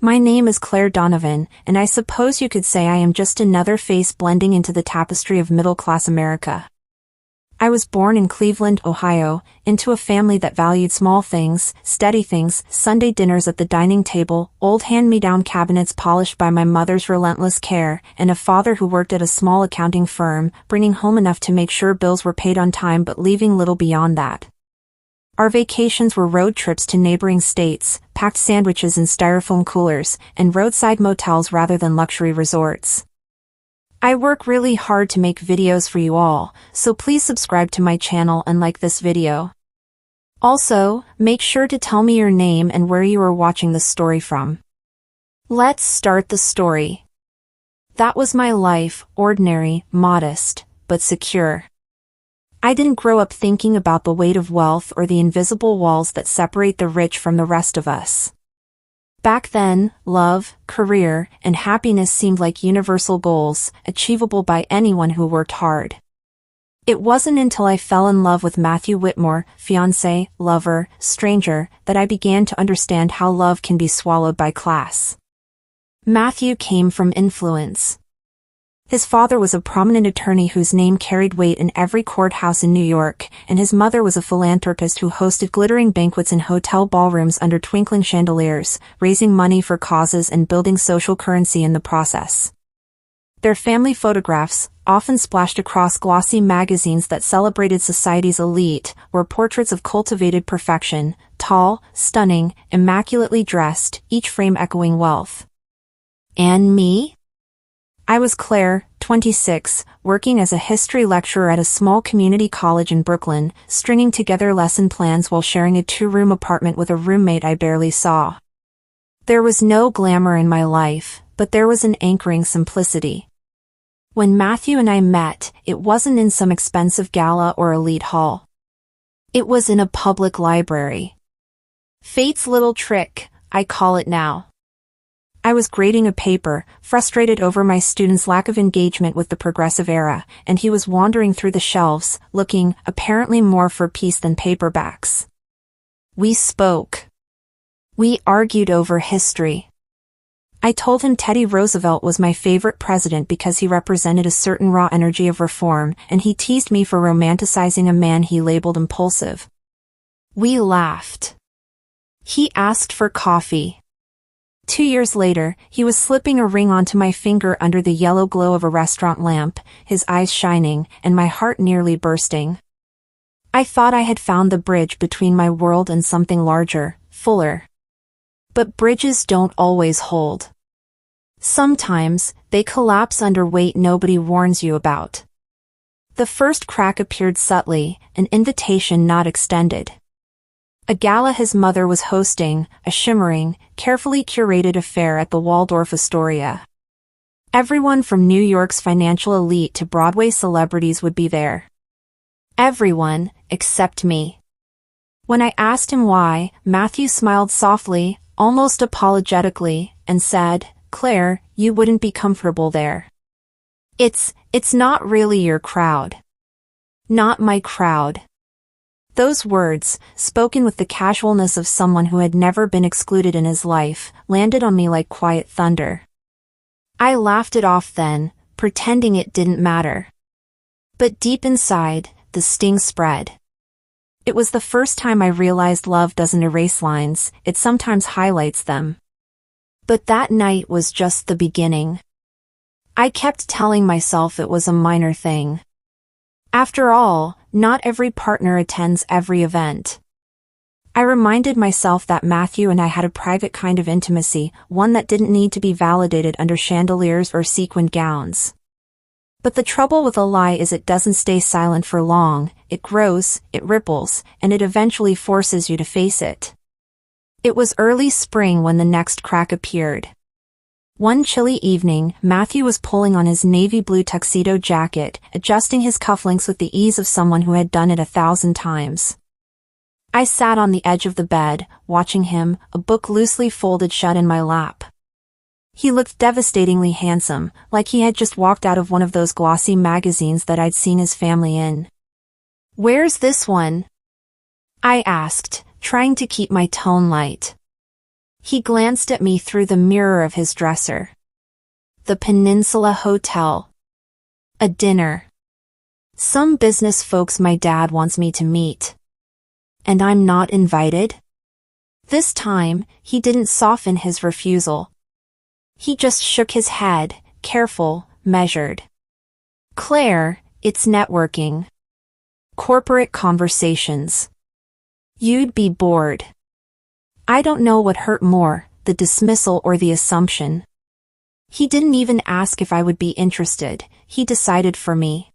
My name is Claire Donovan, and I suppose you could say I am just another face blending into the tapestry of middle-class America. I was born in Cleveland, Ohio, into a family that valued small things, steady things, Sunday dinners at the dining table, old hand-me-down cabinets polished by my mother's relentless care, and a father who worked at a small accounting firm, bringing home enough to make sure bills were paid on time but leaving little beyond that. Our vacations were road trips to neighboring states, packed sandwiches in styrofoam coolers, and roadside motels rather than luxury resorts. I work really hard to make videos for you all, so please subscribe to my channel and like this video. Also, make sure to tell me your name and where you are watching this story from. Let's start the story. That was my life, ordinary, modest, but secure. I didn't grow up thinking about the weight of wealth or the invisible walls that separate the rich from the rest of us. Back then, love, career, and happiness seemed like universal goals, achievable by anyone who worked hard. It wasn't until I fell in love with Matthew Whitmore, fiancé, lover, stranger, that I began to understand how love can be swallowed by class. Matthew came from influence. His father was a prominent attorney whose name carried weight in every courthouse in New York, and his mother was a philanthropist who hosted glittering banquets in hotel ballrooms under twinkling chandeliers, raising money for causes and building social currency in the process. Their family photographs, often splashed across glossy magazines that celebrated society's elite, were portraits of cultivated perfection, tall, stunning, immaculately dressed, each frame echoing wealth. And me? I was Claire, 26, working as a history lecturer at a small community college in Brooklyn, stringing together lesson plans while sharing a two-room apartment with a roommate I barely saw. There was no glamour in my life, but there was an anchoring simplicity. When Matthew and I met, it wasn't in some expensive gala or elite hall. It was in a public library. Fate's little trick, I call it now. I was grading a paper, frustrated over my students' lack of engagement with the progressive era, and he was wandering through the shelves, looking, apparently more for peace than paperbacks. We spoke. We argued over history. I told him Teddy Roosevelt was my favorite president because he represented a certain raw energy of reform, and he teased me for romanticizing a man he labeled impulsive. We laughed. He asked for coffee. 2 years later, he was slipping a ring onto my finger under the yellow glow of a restaurant lamp, his eyes shining, and my heart nearly bursting. I thought I had found the bridge between my world and something larger, fuller. But bridges don't always hold. Sometimes, they collapse under weight nobody warns you about. The first crack appeared subtly, an invitation not extended. A gala his mother was hosting, a shimmering, carefully curated affair at the Waldorf Astoria. Everyone from New York's financial elite to Broadway celebrities would be there. Everyone, except me. When I asked him why, Matthew smiled softly, almost apologetically, and said, "Claire, you wouldn't be comfortable there. It's not really your crowd." Not my crowd. Those words, spoken with the casualness of someone who had never been excluded in his life, landed on me like quiet thunder. I laughed it off then, pretending it didn't matter. But deep inside, the sting spread. It was the first time I realized love doesn't erase lines, it sometimes highlights them. But that night was just the beginning. I kept telling myself it was a minor thing. After all, not every partner attends every event. I reminded myself that Matthew and I had a private kind of intimacy, one that didn't need to be validated under chandeliers or sequined gowns. But the trouble with a lie is it doesn't stay silent for long, it grows, it ripples, and it eventually forces you to face it. It was early spring when the next crack appeared. One chilly evening, Matthew was pulling on his navy blue tuxedo jacket, adjusting his cufflinks with the ease of someone who had done it 1,000 times. I sat on the edge of the bed, watching him, a book loosely folded shut in my lap. He looked devastatingly handsome, like he had just walked out of one of those glossy magazines that I'd seen his family in. "Where's this one?" I asked, trying to keep my tone light. He glanced at me through the mirror of his dresser. The Peninsula Hotel. A dinner. Some business folks my dad wants me to meet. And I'm not invited? This time, he didn't soften his refusal. He just shook his head, careful, measured. Claire, it's networking. Corporate conversations. You'd be bored. I don't know what hurt more, the dismissal or the assumption. He didn't even ask if I would be interested, he decided for me.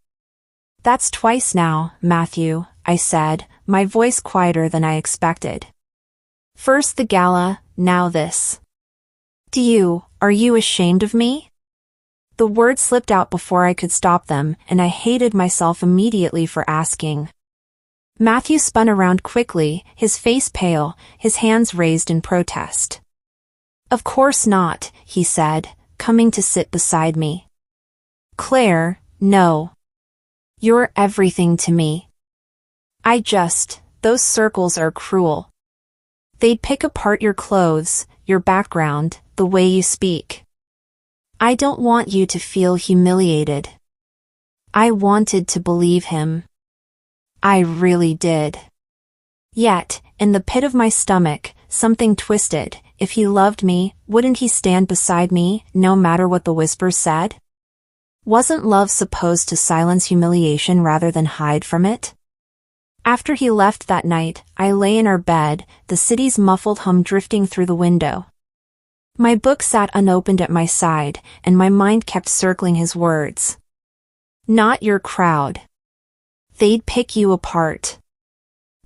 That's twice now, Matthew, I said, my voice quieter than I expected. First the gala, now this. Are you ashamed of me? The words slipped out before I could stop them, and I hated myself immediately for asking. Matthew spun around quickly, his face pale, his hands raised in protest. Of course not, he said, coming to sit beside me. Claire, no. You're everything to me. Those circles are cruel. They'd pick apart your clothes, your background, the way you speak. I don't want you to feel humiliated. I wanted to believe him. I really did. Yet, in the pit of my stomach, something twisted. If he loved me, wouldn't he stand beside me, no matter what the whispers said? Wasn't love supposed to silence humiliation rather than hide from it? After he left that night, I lay in our bed, the city's muffled hum drifting through the window. My book sat unopened at my side, and my mind kept circling his words. Not your crowd. They'd pick you apart.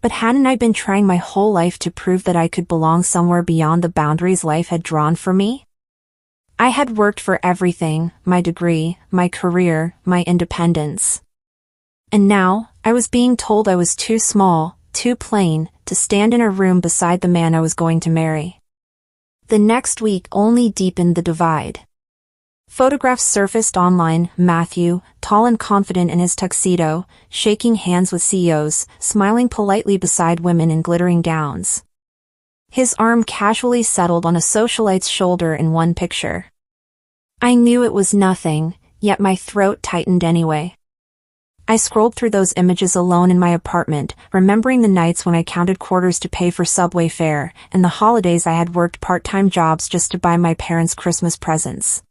But hadn't I been trying my whole life to prove that I could belong somewhere beyond the boundaries life had drawn for me? I had worked for everything, my degree, my career, my independence. And now, I was being told I was too small, too plain, to stand in a room beside the man I was going to marry. The next week only deepened the divide. Photographs surfaced online, Matthew, tall and confident in his tuxedo, shaking hands with CEOs, smiling politely beside women in glittering gowns. His arm casually settled on a socialite's shoulder in one picture. I knew it was nothing, yet my throat tightened anyway. I scrolled through those images alone in my apartment, remembering the nights when I counted quarters to pay for subway fare, and the holidays I had worked part-time jobs just to buy my parents' Christmas presents.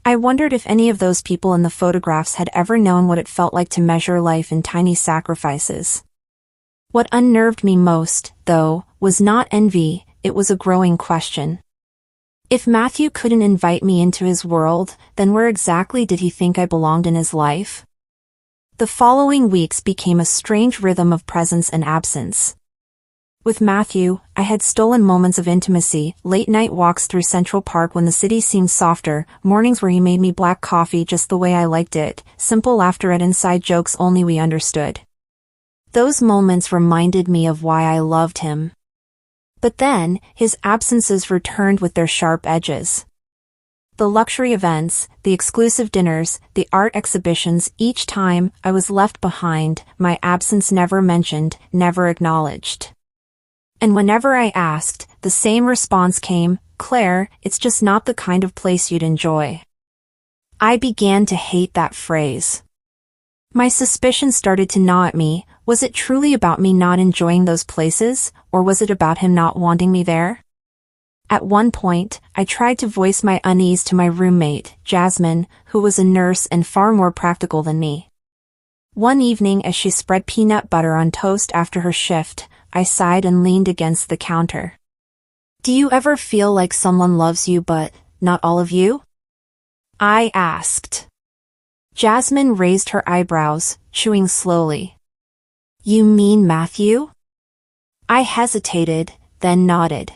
I wondered if any of those people in the photographs had ever known what it felt like to measure life in tiny sacrifices. What unnerved me most, though, was not envy, it was a growing question. If Matthew couldn't invite me into his world, then where exactly did he think I belonged in his life? The following weeks became a strange rhythm of presence and absence. With Matthew, I had stolen moments of intimacy, late-night walks through Central Park when the city seemed softer, mornings where he made me black coffee just the way I liked it, simple laughter at inside jokes only we understood. Those moments reminded me of why I loved him. But then, his absences returned with their sharp edges. The luxury events, the exclusive dinners, the art exhibitions, each time I was left behind, my absence never mentioned, never acknowledged. And whenever I asked, the same response came, Claire, it's just not the kind of place you'd enjoy. I began to hate that phrase. My suspicions started to gnaw at me. Was it truly about me not enjoying those places, or was it about him not wanting me there? At one point, I tried to voice my unease to my roommate, Jasmine, who was a nurse and far more practical than me. One evening as she spread peanut butter on toast after her shift, I sighed and leaned against the counter. Do you ever feel like someone loves you but not all of you? I asked. Jasmine raised her eyebrows, chewing slowly. You mean Matthew? I hesitated, then nodded.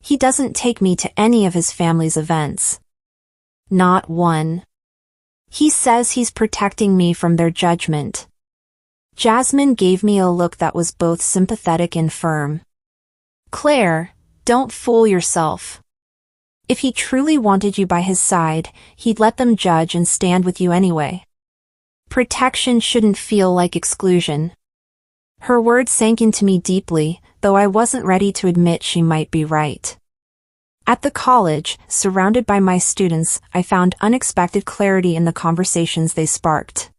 He doesn't take me to any of his family's events. Not one. He says he's protecting me from their judgment. Jasmine gave me a look that was both sympathetic and firm. Claire, don't fool yourself. If he truly wanted you by his side, he'd let them judge and stand with you anyway. Protection shouldn't feel like exclusion. Her words sank into me deeply, though I wasn't ready to admit she might be right. At the college, surrounded by my students, I found unexpected clarity in the conversations they sparked.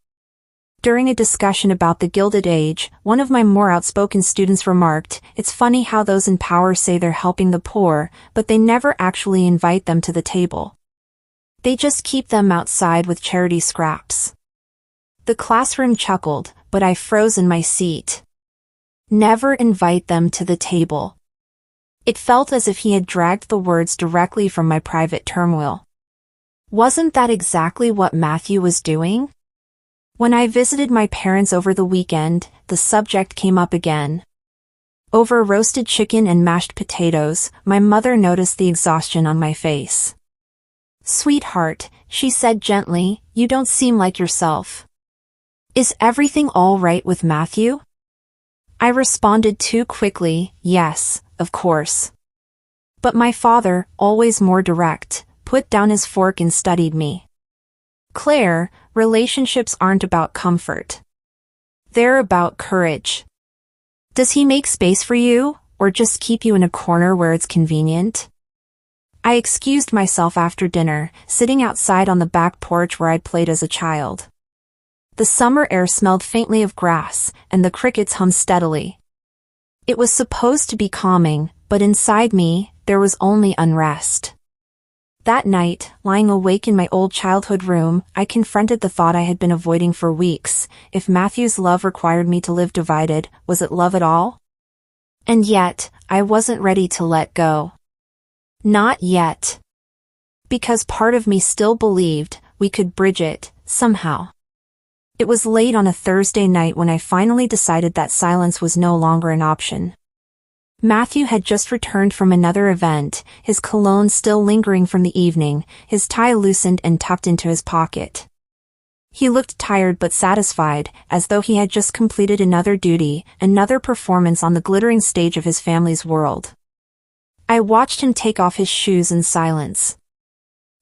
During a discussion about the Gilded Age, one of my more outspoken students remarked, "It's funny how those in power say they're helping the poor, but they never actually invite them to the table. They just keep them outside with charity scraps." The classroom chuckled, but I froze in my seat. Never invite them to the table. It felt as if he had dragged the words directly from my private turmoil. Wasn't that exactly what Matthew was doing? When I visited my parents over the weekend, the subject came up again. Over roasted chicken and mashed potatoes, my mother noticed the exhaustion on my face. "Sweetheart," she said gently, "you don't seem like yourself. Is everything all right with Matthew?" I responded too quickly, "Yes, of course." But my father, always more direct, put down his fork and studied me. "Claire, relationships aren't about comfort. They're about courage. Does he make space for you, or just keep you in a corner where it's convenient?" I excused myself after dinner, sitting outside on the back porch where I'd played as a child. The summer air smelled faintly of grass, and the crickets hummed steadily. It was supposed to be calming, but inside me, there was only unrest. That night, lying awake in my old childhood room, I confronted the thought I had been avoiding for weeks. If Matthew's love required me to live divided, was it love at all? And yet, I wasn't ready to let go. Not yet. Because part of me still believed we could bridge it, somehow. It was late on a Thursday night when I finally decided that silence was no longer an option. Matthew had just returned from another event, his cologne still lingering from the evening, his tie loosened and tucked into his pocket. He looked tired but satisfied, as though he had just completed another duty, another performance on the glittering stage of his family's world. I watched him take off his shoes in silence.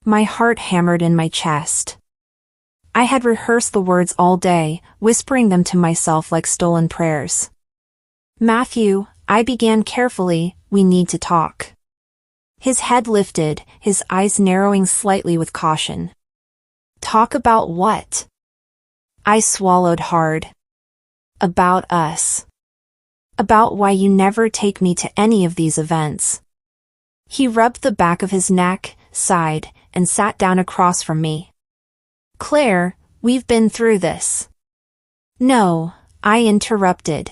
My heart hammered in my chest. I had rehearsed the words all day, whispering them to myself like stolen prayers. "Matthew," I began carefully, "we need to talk." His head lifted, his eyes narrowing slightly with caution. "Talk about what?" I swallowed hard. "About us. About why you never take me to any of these events." He rubbed the back of his neck, sighed, and sat down across from me. "Claire, we've been through this." "No," I interrupted.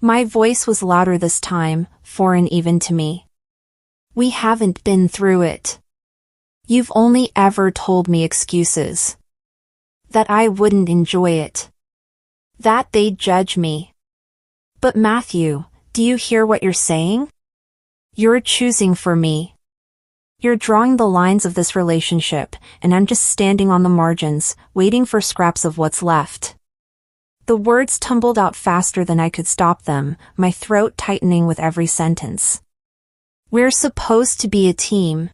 My voice was louder this time, foreign even to me. "We haven't been through it. You've only ever told me excuses. That I wouldn't enjoy it. That they'd judge me. But Matthew, do you hear what you're saying? You're choosing for me. You're drawing the lines of this relationship, and I'm just standing on the margins, waiting for scraps of what's left." The words tumbled out faster than I could stop them, my throat tightening with every sentence. "We're supposed to be a team.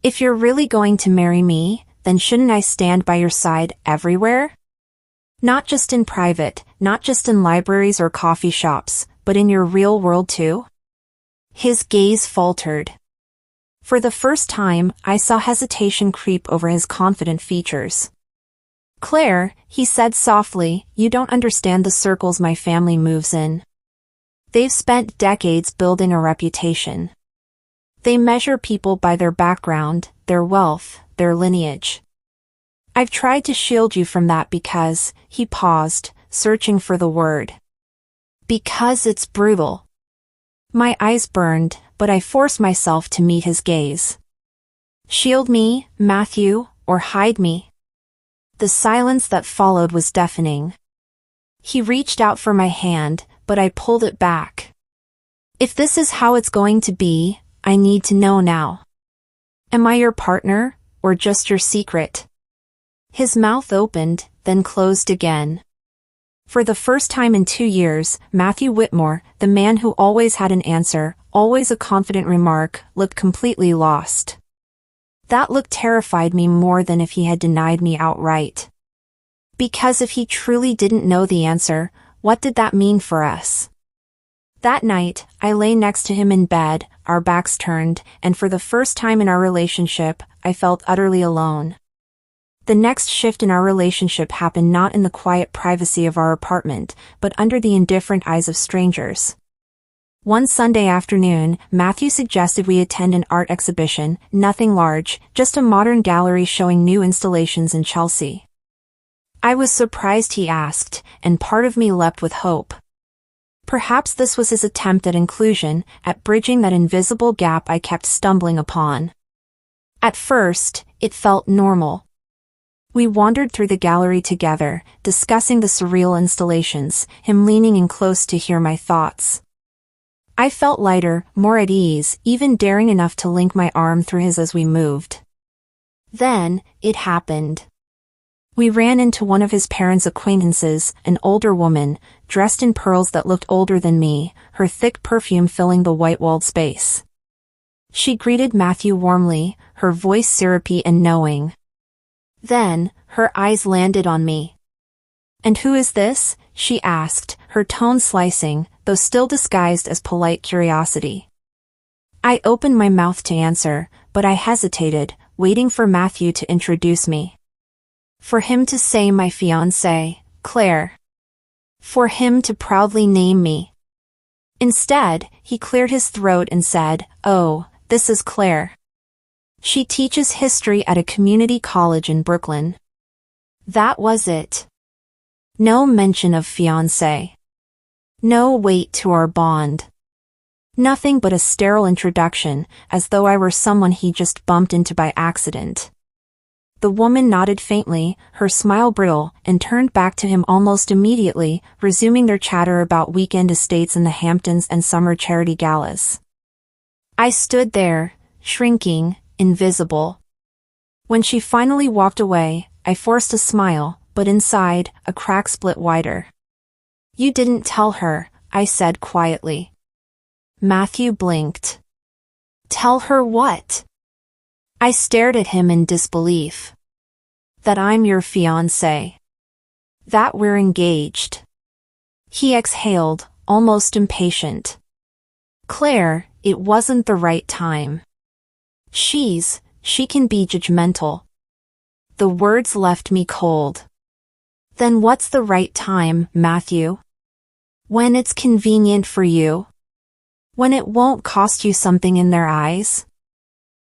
If you're really going to marry me, then shouldn't I stand by your side everywhere? Not just in private, not just in libraries or coffee shops, but in your real world too?" His gaze faltered. For the first time, I saw hesitation creep over his confident features. "Claire," he said softly, "you don't understand the circles my family moves in. They've spent decades building a reputation. They measure people by their background, their wealth, their lineage. I've tried to shield you from that because," he paused, searching for the word. "Because it's brutal." My eyes burned, but I forced myself to meet his gaze. "Shield me, Matthew, or hide me?" The silence that followed was deafening. He reached out for my hand, but I pulled it back. "If this is how it's going to be, I need to know now. Am I your partner, or just your secret?" His mouth opened, then closed again. For the first time in 2 years, Matthew Whitmore, the man who always had an answer, always a confident remark, looked completely lost. That look terrified me more than if he had denied me outright. Because if he truly didn't know the answer, what did that mean for us? That night, I lay next to him in bed, our backs turned, and for the first time in our relationship, I felt utterly alone. The next shift in our relationship happened not in the quiet privacy of our apartment, but under the indifferent eyes of strangers. One Sunday afternoon, Matthew suggested we attend an art exhibition, nothing large, just a modern gallery showing new installations in Chelsea. I was surprised he asked, and part of me leapt with hope. Perhaps this was his attempt at inclusion, at bridging that invisible gap I kept stumbling upon. At first, it felt normal. We wandered through the gallery together, discussing the surreal installations, him leaning in close to hear my thoughts. I felt lighter, more at ease, even daring enough to link my arm through his as we moved. Then, it happened. We ran into one of his parents' acquaintances, an older woman, dressed in pearls that looked older than me, her thick perfume filling the white-walled space. She greeted Matthew warmly, her voice syrupy and knowing. Then, her eyes landed on me. "And who is this?" she asked, her tone slicing, though still disguised as polite curiosity. I opened my mouth to answer, but I hesitated, waiting for Matthew to introduce me. For him to say my fiancée, Claire. For him to proudly name me. Instead, he cleared his throat and said, "Oh, this is Claire. She teaches history at a community college in Brooklyn." That was it. No mention of fiancé. No weight to our bond. Nothing but a sterile introduction, as though I were someone he just bumped into by accident. The woman nodded faintly, her smile brittle, and turned back to him almost immediately, resuming their chatter about weekend estates in the Hamptons and summer charity galas. I stood there, shrinking, invisible. When she finally walked away, I forced a smile, but inside, a crack split wider. "You didn't tell her," I said quietly. Matthew blinked. "Tell her what?" I stared at him in disbelief. "That I'm your fiancé. That we're engaged." He exhaled, almost impatient. "Claire, it wasn't the right time. She can be judgmental." The words left me cold. "Then what's the right time, Matthew? When it's convenient for you? When it won't cost you something in their eyes?"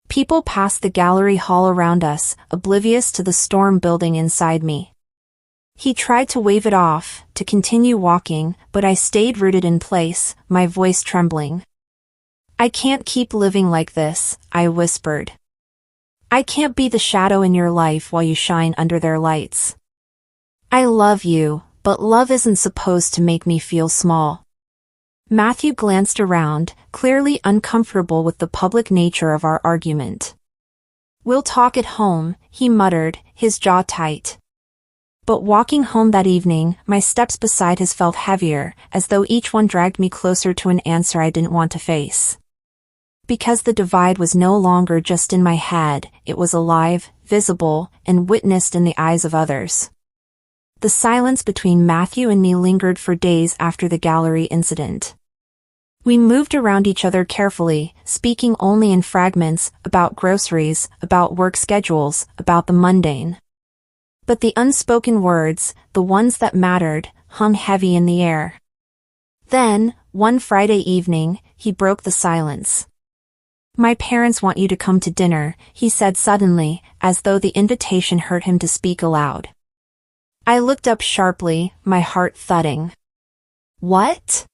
People passed the gallery hall around us, oblivious to the storm building inside me. He tried to wave it off, to continue walking, but I stayed rooted in place, my voice trembling. "I can't keep living like this," I whispered. "I can't be the shadow in your life while you shine under their lights. I love you, but love isn't supposed to make me feel small." Matthew glanced around, clearly uncomfortable with the public nature of our argument. "We'll talk at home," he muttered, his jaw tight. But walking home that evening, my steps beside his felt heavier, as though each one dragged me closer to an answer I didn't want to face. Because the divide was no longer just in my head, it was alive, visible, and witnessed in the eyes of others. The silence between Matthew and me lingered for days after the gallery incident. We moved around each other carefully, speaking only in fragments, about groceries, about work schedules, about the mundane. But the unspoken words, the ones that mattered, hung heavy in the air. Then, one Friday evening, he broke the silence. "My parents want you to come to dinner," he said suddenly, as though the invitation hurt him to speak aloud. I looked up sharply, my heart thudding. "What?"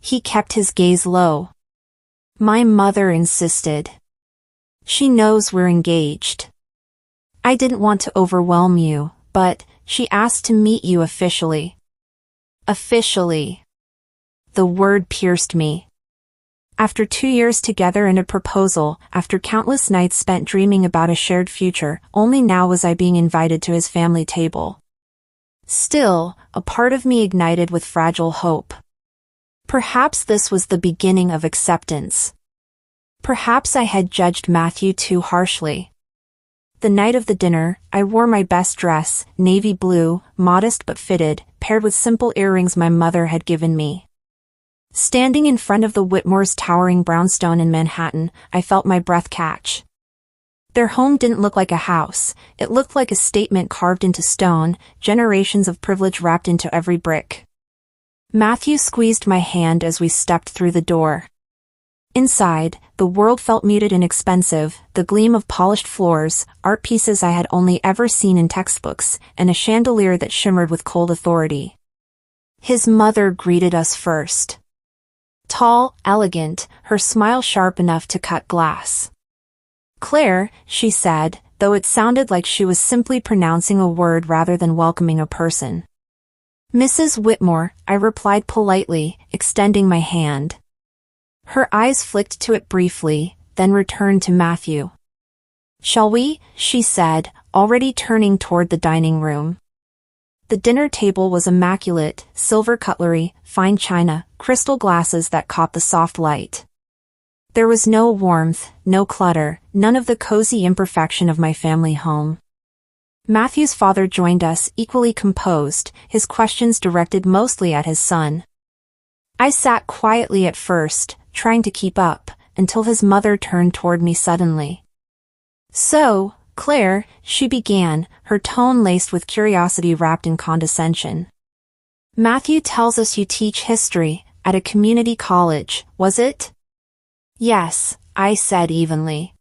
He kept his gaze low. "My mother insisted. She knows we're engaged. I didn't want to overwhelm you, but she asked to meet you officially." Officially. The word pierced me. After 2 years together and a proposal, after countless nights spent dreaming about a shared future, only now was I being invited to his family table. Still, a part of me ignited with fragile hope. Perhaps this was the beginning of acceptance. Perhaps I had judged Matthew too harshly. The night of the dinner, I wore my best dress, navy blue, modest but fitted, paired with simple earrings my mother had given me. Standing in front of the Whitmore's towering brownstone in Manhattan, I felt my breath catch. Their home didn't look like a house, it looked like a statement carved into stone, generations of privilege wrapped into every brick. Matthew squeezed my hand as we stepped through the door. Inside, the world felt muted and expensive, the gleam of polished floors, art pieces I had only ever seen in textbooks, and a chandelier that shimmered with cold authority. His mother greeted us first. Tall, elegant, her smile sharp enough to cut glass. "Claire," she said, though it sounded like she was simply pronouncing a word rather than welcoming a person. "Mrs. Whitmore," I replied politely, extending my hand. Her eyes flicked to it briefly, then returned to Matthew. "Shall we?" she said, already turning toward the dining room. The dinner table was immaculate, silver cutlery, fine china, crystal glasses that caught the soft light. There was no warmth, no clutter, none of the cozy imperfection of my family home. Matthew's father joined us, equally composed, his questions directed mostly at his son. I sat quietly at first, trying to keep up, until his mother turned toward me suddenly. "So, Claire," she began, her tone laced with curiosity wrapped in condescension. "Matthew tells us you teach history at a community college, was it?" "Yes," I said evenly.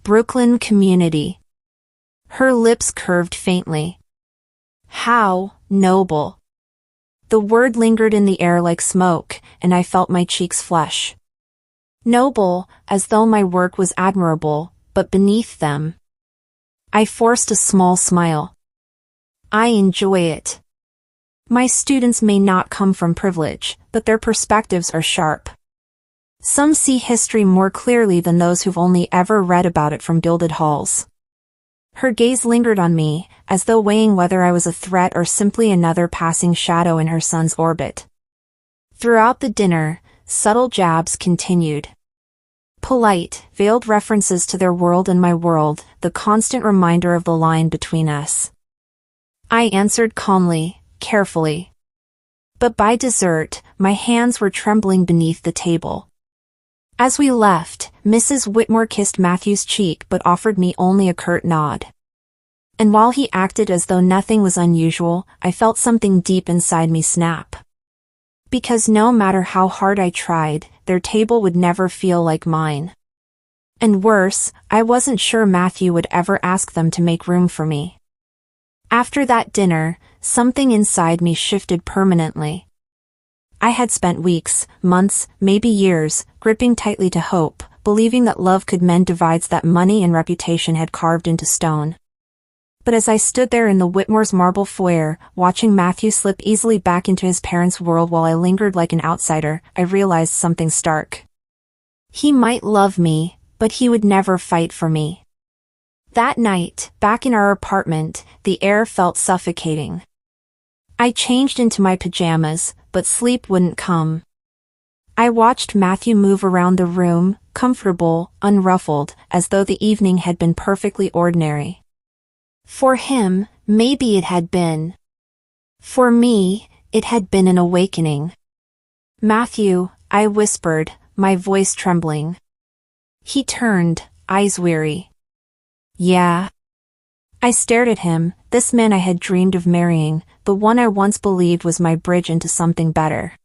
"Brooklyn Community." Her lips curved faintly. "How noble." The word lingered in the air like smoke, and I felt my cheeks flush. Noble, as though my work was admirable, but beneath them. I forced a small smile. "I enjoy it. My students may not come from privilege, but their perspectives are sharp. Some see history more clearly than those who've only ever read about it from gilded halls." Her gaze lingered on me, as though weighing whether I was a threat or simply another passing shadow in her son's orbit. Throughout the dinner, subtle jabs continued. Polite, veiled references to their world and my world, the constant reminder of the line between us. I answered calmly, carefully. But by dessert, my hands were trembling beneath the table. As we left, Mrs. Whitmore kissed Matthew's cheek but offered me only a curt nod. And while he acted as though nothing was unusual, I felt something deep inside me snap. Because no matter how hard I tried, their table would never feel like mine. And worse, I wasn't sure Matthew would ever ask them to make room for me. After that dinner, something inside me shifted permanently. I had spent weeks, months, maybe years, gripping tightly to hope, believing that love could mend divides that money and reputation had carved into stone. But as I stood there in the Whitmore's marble foyer, watching Matthew slip easily back into his parents' world while I lingered like an outsider, I realized something stark. He might love me, but he would never fight for me. That night, back in our apartment, the air felt suffocating. I changed into my pajamas, but sleep wouldn't come. I watched Matthew move around the room, comfortable, unruffled, as though the evening had been perfectly ordinary. For him, maybe it had been. For me, it had been an awakening. "Matthew," I whispered, my voice trembling. He turned, eyes weary. "Yeah." I stared at him, this man I had dreamed of marrying, the one I once believed was my bridge into something better.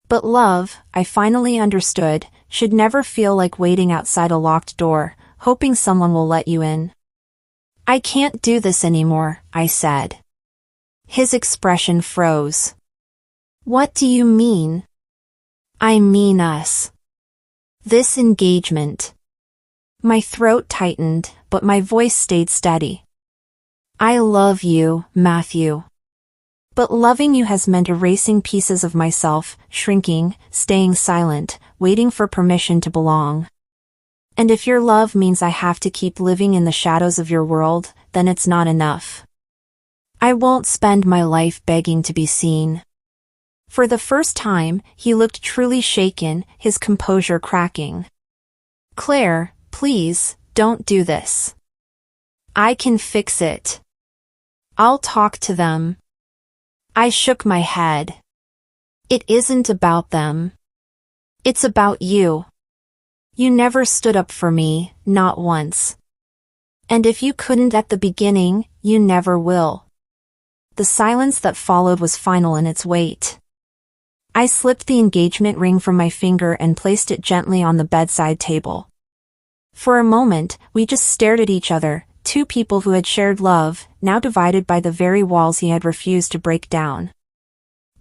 But love, I finally understood, should never feel like waiting outside a locked door, hoping someone will let you in. "I can't do this anymore," I said. His expression froze. "What do you mean?" "I mean us. This engagement." My throat tightened, but my voice stayed steady. "I love you, Matthew. But loving you has meant erasing pieces of myself, shrinking, staying silent, waiting for permission to belong. And if your love means I have to keep living in the shadows of your world, then it's not enough. I won't spend my life begging to be seen." For the first time, he looked truly shaken, his composure cracking. "Claire, please, don't do this. I can fix it. I'll talk to them." I shook my head. It isn't about them. It's about you. You never stood up for me, not once. And if you couldn't at the beginning, you never will. The silence that followed was final in its weight. I slipped the engagement ring from my finger and placed it gently on the bedside table. For a moment, we just stared at each other, two people who had shared love, now divided by the very walls he had refused to break down.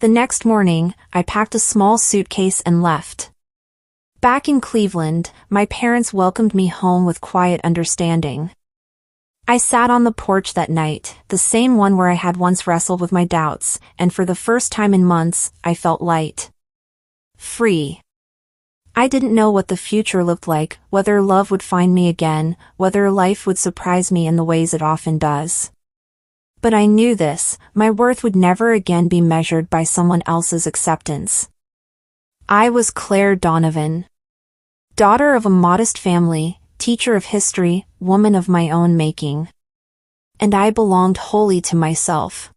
The next morning, I packed a small suitcase and left. Back in Cleveland, my parents welcomed me home with quiet understanding. I sat on the porch that night, the same one where I had once wrestled with my doubts, and for the first time in months, I felt light. Free. I didn't know what the future looked like, whether love would find me again, whether life would surprise me in the ways it often does. But I knew this, my worth would never again be measured by someone else's acceptance. I was Claire Donovan. Daughter of a modest family, teacher of history, woman of my own making. And I belonged wholly to myself.